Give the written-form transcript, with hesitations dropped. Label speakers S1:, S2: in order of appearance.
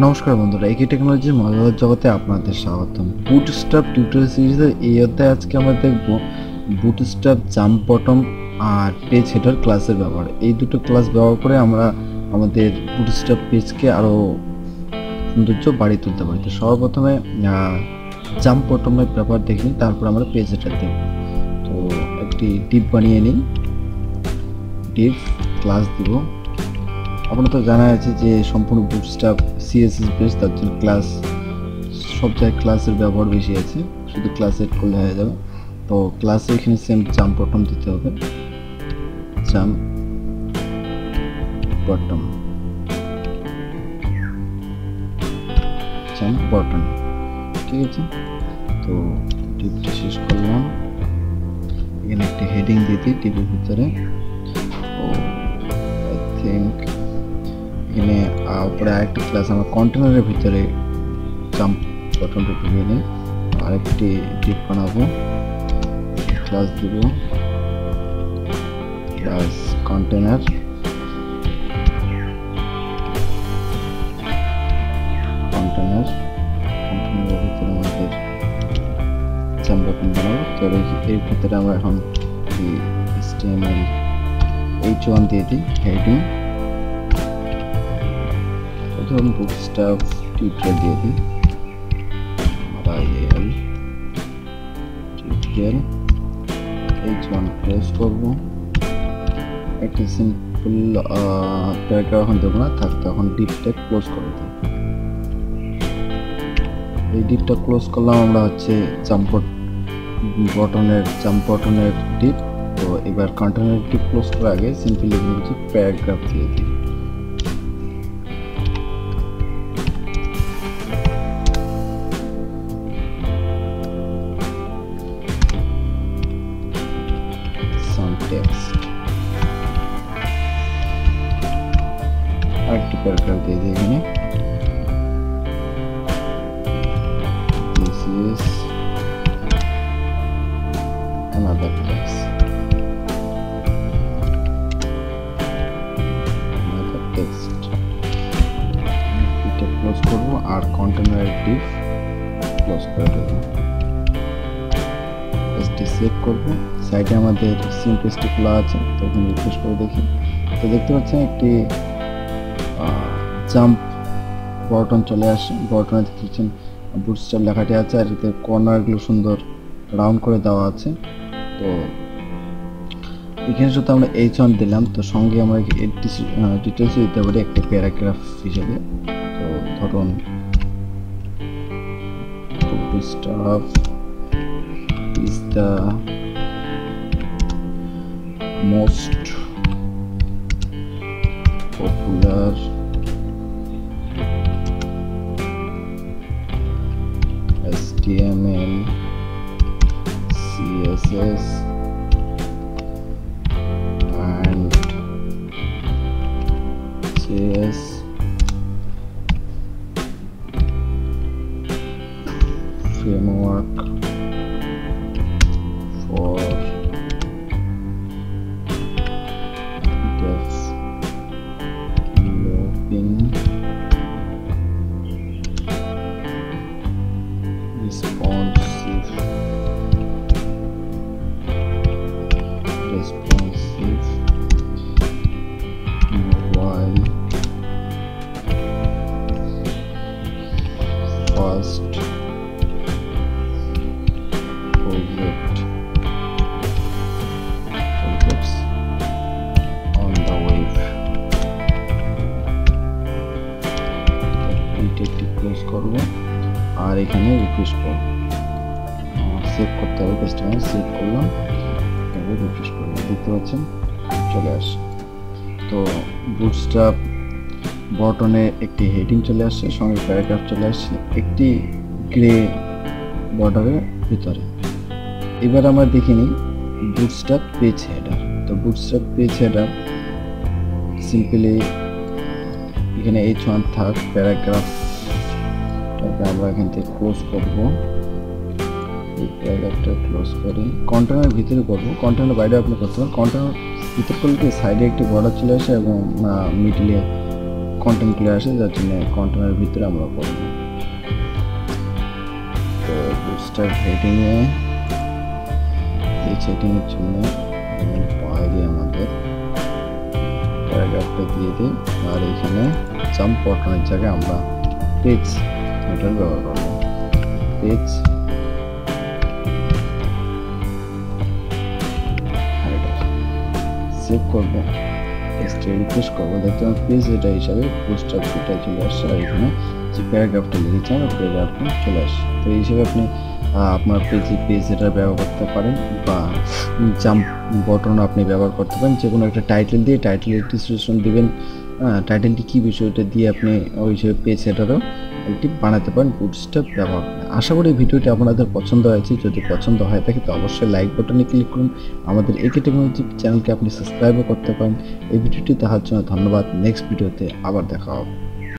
S1: নমস্কার বন্ধুরা, একি টেকনোলজির মজাদার জগতে আপনাদের স্বাগতম। বুটস্ট্র্যাপ টিউটোরিয়াল সিরিজের এই অধ্যায়ে আজকে আমরা দেখব বুটস্ট্র্যাপ জাম্প বটম আর পেজ হেডার ক্লাসের ব্যবহার। এই দুটো ক্লাস ব্যবহার করে আমরা আমাদের বুটস্ট্র্যাপ পেজকে আরও সৌন্দর্য বাড়িয়ে তুলতে পারি। তো সর্বপ্রথমে জাম্প বটমের ব্যবহার দেখে নিই, তারপর আমরা পেজ হেডার দেখব। তো একটি ডিপ বানিয়ে নিই, ডিপ ক্লাস দিব। আপনার তো জানা আছে যে সম্পূর্ণ বুটস্ট্র্যাপ সিএসএস বেস, তার জন্য ক্লাস সব জায়গায় ক্লাসের ব্যবহার বেশি আছে, শুধু ক্লাস এড করলে হয়ে যাবে। তো ক্লাসে এখানে সেম জাম্প বটম দিতে হবে, জাম্প বটম, জাম্প বটম, ঠিক আছে। তো টিপটা শেষ করলাম, এখানে একটি হেডিং দিয়ে দিই টিপের ভিতরে। ও আই থিঙ্ক এখানে উপরে আরেকটি ক্লাস আমরা কন্টেনারের ভিতরে জাম্প বটনটা ঢুকিয়ে নিই, আরেকটি ডিপ বানাবো, ক্লাস দিব ক্লাস কন্টেনার, কন্টেনারের ভিতরে আমাদের জাম্প বটন বানাবো। তো এর ভিতরে আমরা এখন HTML H1 দিয়ে দিই, হেডিং প্রথম বুটস্ট্র্যাপ টিউটোরিয়াল দিয়ে দিই, টিউটোরিয়াল H1 ক্লোজ করবো। একটা সিম্পল প্যারাগ্রাফ এখন দেবো না, থাকতে এখন ডিপটা ক্লোজ করে দিই। এই ডিপটা ক্লোজ করলাম আমরা হচ্ছে জাম্প বটনের ডিপ। তো এবার কন্টেনার ডিপ ক্লোজ করার আগে সিম্পলি এখানে কিছু প্যারাগ্রাফ দিয়ে দিই। আরেকটি প্যারাগ্রাফ দিয়ে দিই এখানে, this is another text, এটা ক্লোজ করবো আর কন্টেনার ডিপ ক্লোজ করে দেবো। পেজটি সেভ করবো, সাইডে আমাদের সিম পেজটি খোলা আছে, তখন রিফ্রেশ করে দেখি। তো দেখতে পাচ্ছেন একটি জাম্প বটন চলে আসে, বটনে দেখছেন বুটস্ট্র্যাপ লেখাটি আছে আর এতে কর্নারগুলো সুন্দর রাউন্ড করে দেওয়া আছে। তো এখানে শুধু আমরা H1 দিলাম, তো সঙ্গে আমরা ডিটেলস দিতে পারি একটি প্যারাগ্রাফ হিসেবে। তো ধরুন bootstrap is the most popular HTML, CSS and JS framework for developing responsive mobile first projects on the web। এইটা ক্লোজ করবো আর এখানে রিফ্রেশ করবো, সেভ করতে হবে পেজটা, সেভ করলাম, এবার রিফ্রেশ করবো, দেখতে পাচ্ছেন চলে আসে। তো বুটস্ট্র্যাপ বটনে একটি হেডিং চলে আসছে, সঙ্গে প্যারাগ্রাফ চলে আসছে একটি গ্রে বর্ডারের ভিতরে। এবার আমরা দেখে নিই বুটস্ট্র্যাপ পেজ হেডার। তো বুটস্ট্র্যাপ পেজ হেডার সিম্পলি এখানে H1 থাক, প্যারাগ্রাফ আমরা এখান থেকে ক্লোজ করবো, এই প্যারাগ্রাফটা ক্লোজ করি, কন্টেনার ভিতরে করবো, কন্টেনার বাইরে আপনি করতে পারেন। কন্টেনার ভিতর করলে কি সাইডে একটি বর্ডার চলে আসে এবং মিডলে কন্টেন্ট ক্লিয়ার আসে, যার জন্য কন্টেন্টের ভিতরে আমরা করব। তো বুটস্ট্র্যাপ হেডিংয়ে এই সেটিংয়ের জন্য বাইরে আমাদের প্যারাগ্রাফটা দিয়ে দিই, আর এখানে জাম্প বটনের জায়গায় আমরা পেজ হেডার ব্যবহার করব। পেজ হেডার সেভ করবো, রিফ্রেশ করবো, দেখতে আমার পেজ এটা হিসাবে বুটস্ট্র্যাপ এটা চলে আসছে। আর এখানে যে প্যারাগ্রাফটা লিখেছি আমরা প্যারাগ্রাফটা চলে আসছে। তো এই হিসেবে আপনি আপনার পেজ এটা ব্যবহার করতে পারেন, বা জাম্প বটন আপনি ব্যবহার করতে পারেন। যে কোনো একটা টাইটেল দিয়ে টাইটেলের ডিসক্রিপশন দিবেন, টাইটেলটি কী বিষয়টা দিয়ে আপনি ওই হিসেবে পেজ সেটারও একটি বানাতে পারেন বুটস্ট্র্যাপ ব্যবহার করে। আশা করি ভিডিওটি আপনাদের পছন্দ হয়েছে। যদি পছন্দ হয়ে থাকে তো অবশ্যই লাইক বাটনে ক্লিক করুন। আমাদের একে টেকনোলজি চ্যানেলকে আপনি সাবস্ক্রাইবও করতে পারেন। এই ভিডিওটি দেখার জন্য ধন্যবাদ। নেক্সট ভিডিওতে আবার দেখা হবে।